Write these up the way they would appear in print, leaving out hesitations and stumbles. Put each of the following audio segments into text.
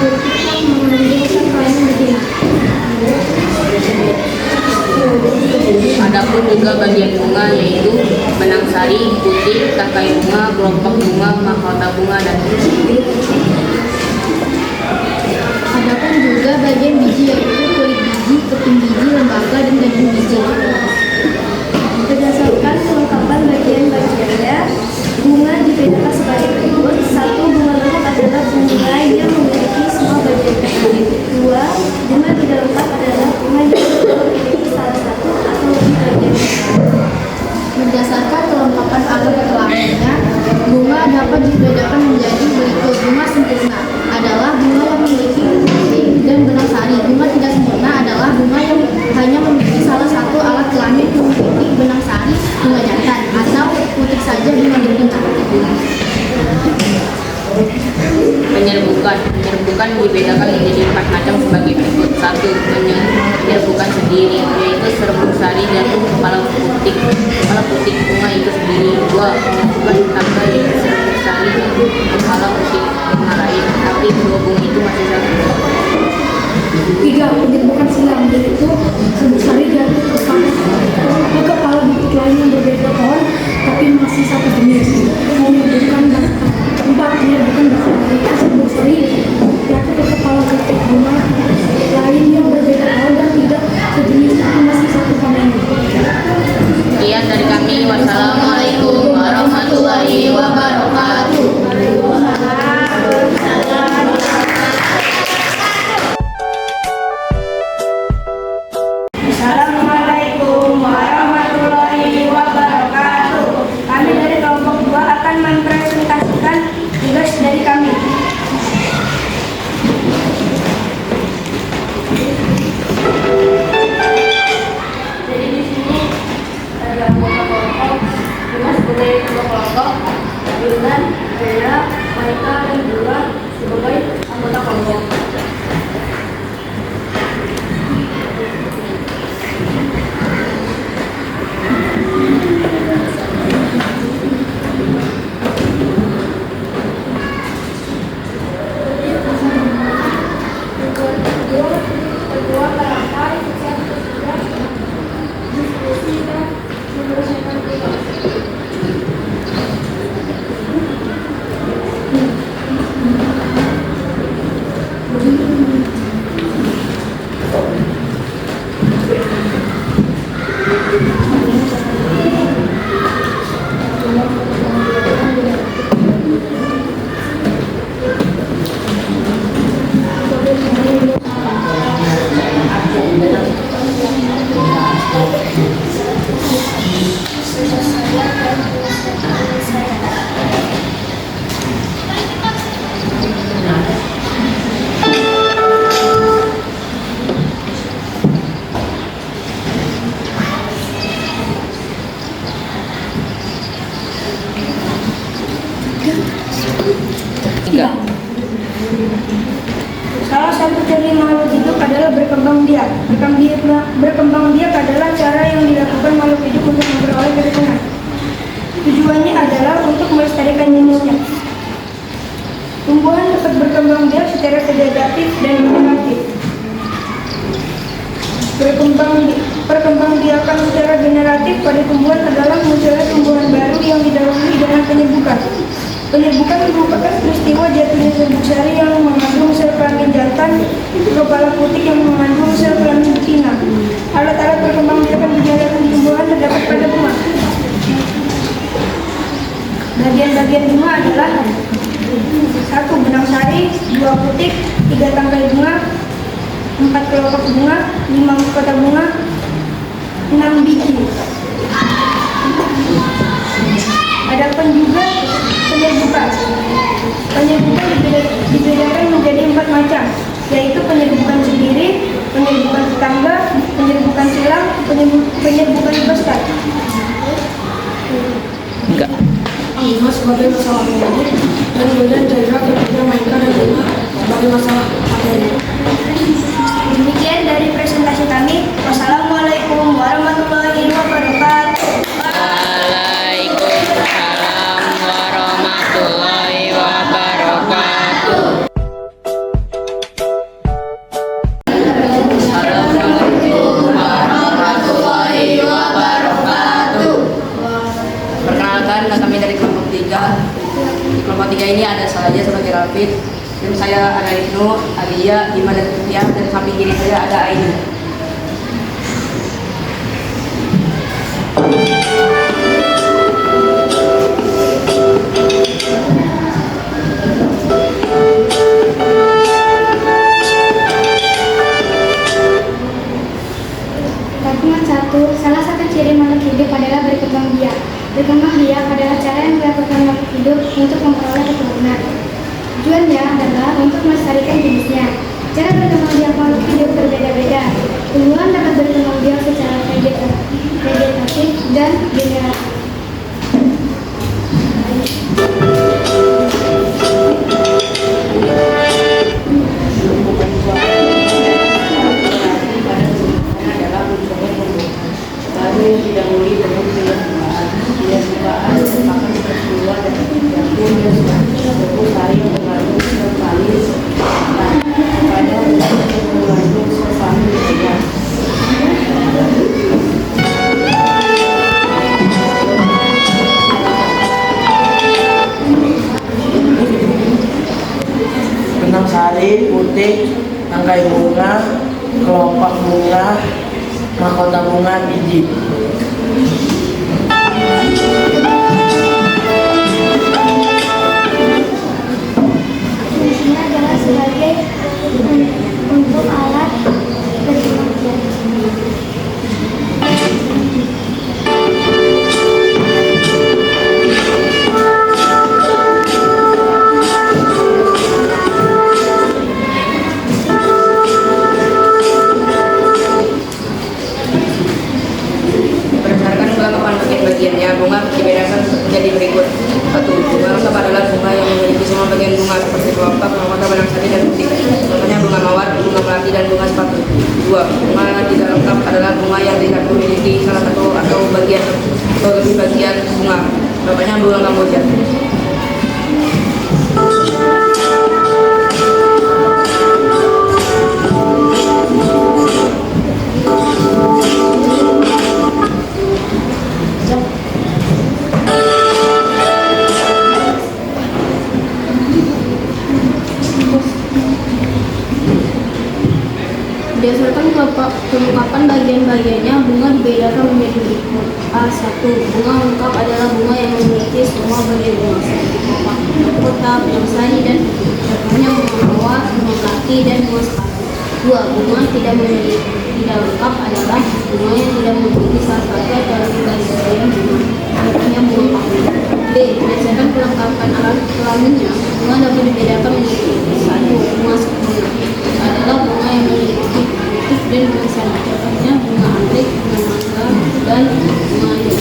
berikutnya menunjukkan kalian begini. Adapun juga bagian bunga yaitu benang sari, putih, tangkai bunga, kelompok bunga, mahkota bunga, dan Adapun juga bagian biji yaitu kulit biji, keping biji, lembaga, dan daging biji. Berdasarkan kelengkapan bagian-bagiannya, bunga dibedakan sebagai berikut. 1. Bunga lengkap adalah bunga yang memiliki semua bagian tersebut. 2. Bunga tidak lengkap adalah bunga yang memiliki salah satu atau lebih bagian. Berdasarkan kelengkapan alat kelaminnya, bunga dapat dibedakan menjadi berikut. Bunga sempurna adalah bunga yang memiliki putih dan benang sari. Bunga tidak sempurna adalah bunga yang hanya memiliki salah satu alat kelamin, putih, benang sari, bunga jantan, atau putih saja bunga betina. penyerbukan. Penyerbukan dibedakan menjadi 4 macam sebagai berikut. 1. Penyerbukan sendiri, yaitu serbuk sari dan kepala putih bunga itu sendiri. 2. Penyerbukan tangga, yaitu serbuk sari dan kepala putih bunga lain, tapi kedua bunga itu masih satu. 3. Penyerbukan silang, yaitu serbuk sari dan kepala putih lain yang berbeda pohon tapi masih satu jenis. Penyerbukan 4. Penyerbukan serbuk sari, yaitu kepala putih bunga lain yang berbeda pohon dan tidak sejenis tapi masih satu famili. Sekian dari kami. Wassalamualaikum warahmatullahi wabarakatuh. Assalamualaikum warahmatullahi wabarakatuh. Kami dari kelompok 2 akan mempresentasikan tugas dari kami. Jadi di sini ada anggota kelompok, Dimas sebagai ketua kelompok, Yunan, Rena, Maika, dan Dura sebagai anggota kelompok. Salah satu ciri makhluk hidup adalah berkembang biak. Berkembang biak adalah cara yang dilakukan makhluk hidup untuk memperoleh keturunan. Tujuannya adalah untuk melestarikan jenisnya. Tumbuhan dapat berkembang biak secara vegetatif dan generatif. Perkembangbiakan secara generatif pada tumbuhan adalah munculnya tumbuhan baru yang didahului dengan penyerbukan. Penyerbukan merupakan peristiwa jatuhnya serbuk sari yang mengandung sel kelamin jantan, kepala putih yang mengandung sel kelamin betina. Alat-alat perkembangbiakan biakan tumbuhan terdapat pada bunga. Bagian-bagian bunga adalah 1. Benang sari, 2. Putih, 3. Tangkai bunga, 4. Kelompok bunga, 5. Mahkota bunga, 6. Biji. Adapun juga penyerbukan. Penyerbukan dibedakan menjadi 4 macam, yaitu penyerbukan sendiri, penyerbukan tetangga, penyerbukan silang, penyerbukan besar. Enggak. Dimas sebagai masalah umum dan kemudian Chandra ketika Maika dan Dina sebagai masalah materi. Demikian dari presentasi kami. Wassalamualaikum warahmatullahi wabarakatuh. Waalaikumsalam warahmatullahi wabarakatuh. saya Rafid, dan saya ada Ibnu, Alia, Iman dan Tia, dan samping kiri saya ada Aini. Kalimat 1. Salah satu ciri makhluk hidup adalah berkembang biak. Berkembang biak adalah cara yang dilakukan makhluk hidup untuk memperoleh keturunan. Tujuannya adalah untuk melestarikan jenisnya. Cara berkembang biak makhluk hidup berbeda-beda. Tumbuhan dapat berkembang biak secara vegetatif dan generatif. Benang sari, putih, tangkai bunga, kelopak bunga, mahkota bunga, biji. Fungsinya adalah sebagai untuk alat berkembang biak. Berdasarkan kelengkapan bagian-bagiannya, bunga dibedakan menjadi berikut. 1. Bunga lengkap adalah bunga yang memiliki semua bagian bunga seperti kelopak, mahkota, benang sari, dan putih. Contohnya bunga mawar, bunga melati, dan bunga sepatu. 2. Bunga tidak lengkap adalah bunga yang tidak memiliki salah satu atau bagian atau lebih bagian bunga. Contohnya bunga kamboja. Berdasarkan kelengkapan bagian-bagiannya, bunga dibedakan menjadi berikut. A1. Bunga lengkap adalah bunga yang memiliki semua bagian bunga seperti kelopak, mahkota, benang sari, dan contohnya bunga mawar, bunga melati, dan bunga sepatu. 2. Bunga tidak lengkap adalah bunga yang tidak memiliki salah satu atau lebih bagian bunga, contohnya bunga kayu. B. Berdasarkan kelengkapan alat kelaminnya, bunga dapat dibedakan menjadi 1. Bunga sempurna adalah bunga yang memiliki motif dan tulisan, contohnya bunga anggrek, bunga mangga, dan bunga hiu.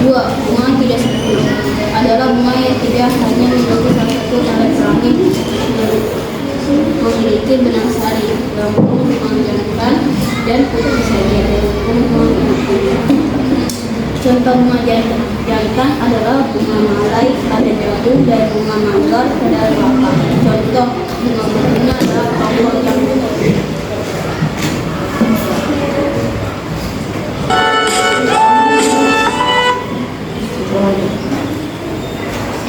2. Bunga tidak sempurna adalah bunga yang tidak hanya memiliki salah satu alat kelamin, memiliki benang sari, lambung, bunga jantan, dan putih saja, contoh bunga jantan adalah bunga malai pada jambu dan bunga manggar pada kelapa. Contoh bunga betina adalah tombol jambu.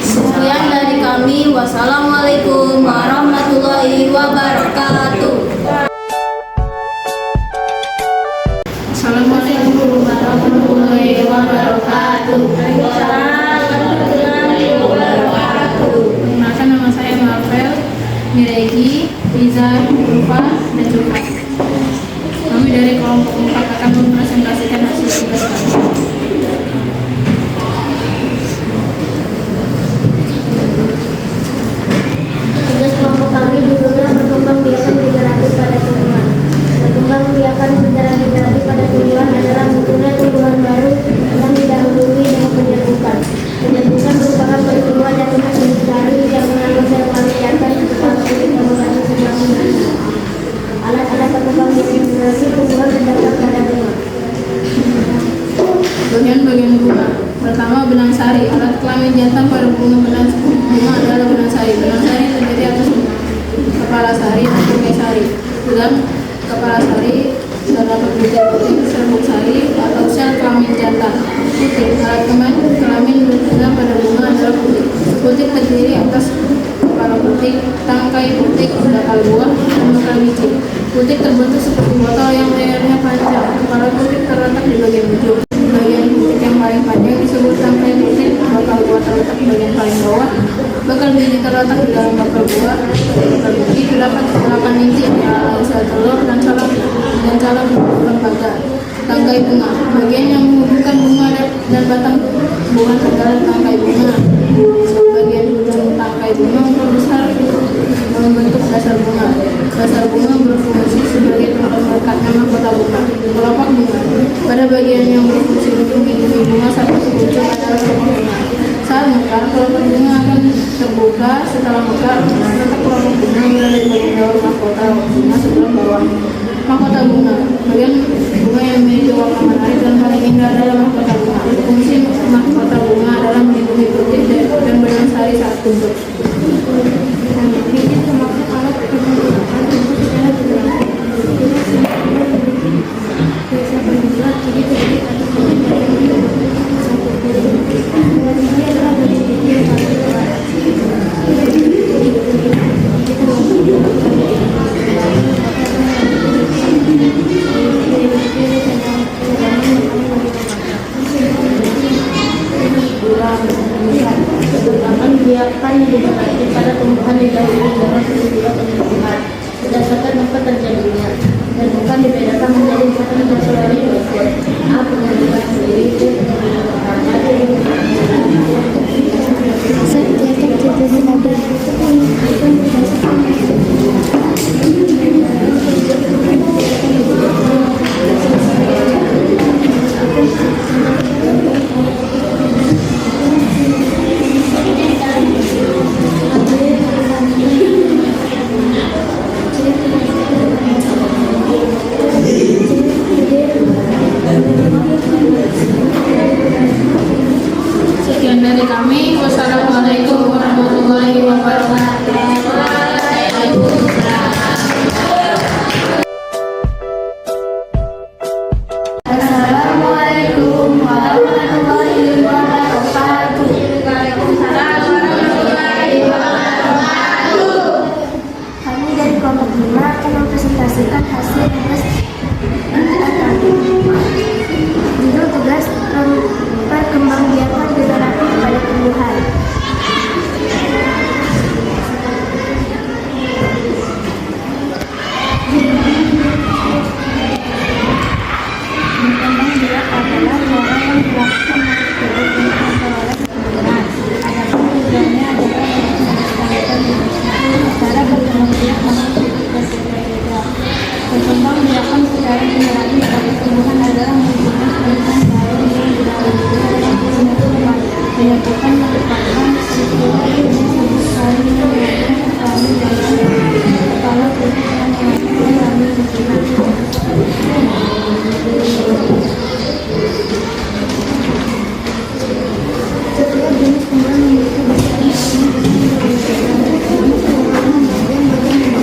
Sekian dari kami. Wassalamualaikum warahmatullahi wabarakatuh. Assalamualaikum warahmatullahi wabarakatuh. Perkenalkan, nama saya Marvel, Miregi, Riza, Rufa, dan Zulfa. Kami dari kelompok 4 akan mempresentasikan hasil tugas kami. Tugas kelompok kami judulnya berkembang biakan generatif pada tumbuhan. Berkembang biakan secara generatif pada tumbuhan adalah munculnya tumbuhan baru yang didahului dengan penyerbukan. Penyerbukan merupakan peristiwa jatuhnya jenis baru yang mengandung sel jantan bersama kulit yang mengandung sebuah bunga. Alat-alat berkembang biakan generatif tumbuhan terdapat pada bunga. Bagian-bagian bunga. Pertama, benang sari. Alat kelamin jantan pada bunga adalah benang sari. Benang sari terdiri atas kepala sari dan tangkai sari. Dalam kepala sari terdapat butir putih, serbuk sari atau sel kelamin jantan. Putih. Alat kelamin betina pada bunga adalah putih. Putih terdiri atas kepala putik, tangkai putik, bakal buah, dan bakal biji. Putik terbentuk seperti botol yang layarnya panjang. Kepala putik terletak di bagian ujung. Bagian putik yang paling panjang disebut tangkai putik, bakal buah terletak di bagian paling bawah. Bakal biji terletak di dalam bakal buah. Bakal biji terdapat 8 inci, yang sel telur dan calon lembaga. Tangkai bunga, bagian yang menghubungkan bunga dan batang bunga adalah tangkai bunga. Bagian ujung tangkai bunga membesar membentuk dasar bunga. Dasar bunga berfungsi sebagai tempat melekatnya mahkota bunga. Kelopak bunga, pada bagian yang berfungsi untuk melindungi bunga saat ujung adalah kelopak bunga. Saat mekar, kelopak bunga akan terbuka. Setelah mekar, letak kelopak bunga berada di bagian bawah mahkota bunga sebelah bawah. Mahkota bunga, bagian bunga yang memiliki warna menarik dan paling indah adalah mahkota bunga. Fungsi mahkota bunga adalah melindungi putik dan benang sari saat tumbuh. Biji termasuk alat perbentukan tumbuh secara berulang. Biasa berbuat jadi biji atau biji yang dibentuk satu biji. Biji adalah biji yang paling kuat. Biarkan diberkati pada tumbuhan di dalam udara peristiwa penyembuhan berdasarkan tempat terjadinya dan bukan dibedakan menjadi 4 kategori berikut: A. Penyembuhan sendiri, B. Penyembuhan pertama, D. Sekian dari kami. Wassalamualaikum warahmatullahi wabarakatuh. Assalamualaikum warahmatullahi wabarakatuh. Kami dari kelompok 5 akan mempresentasikan hasil tugas tadi. Judul tugas perkembangbiakan generatif pada tumbuhan. Berkembang biak adalah cara yang dilakukan untuk memperoleh keturunan. Adapun tujuannya adalah untuk melestarikan jenisnya. Cara berkembang biak memang berbeda-beda. Berkembang biakan secara generatif pada tumbuhan adalah menggunakan perubahan baru yang didahului oleh penyembuhan. Penyembuhan merupakan peristiwa yang disebut saling menyebabkan kami dalam kepala putik yang mengakibatkan kami berzina. Setiap jenis tumbuhan memiliki bagian yang berbeda. Namun perubahan bagian-bagian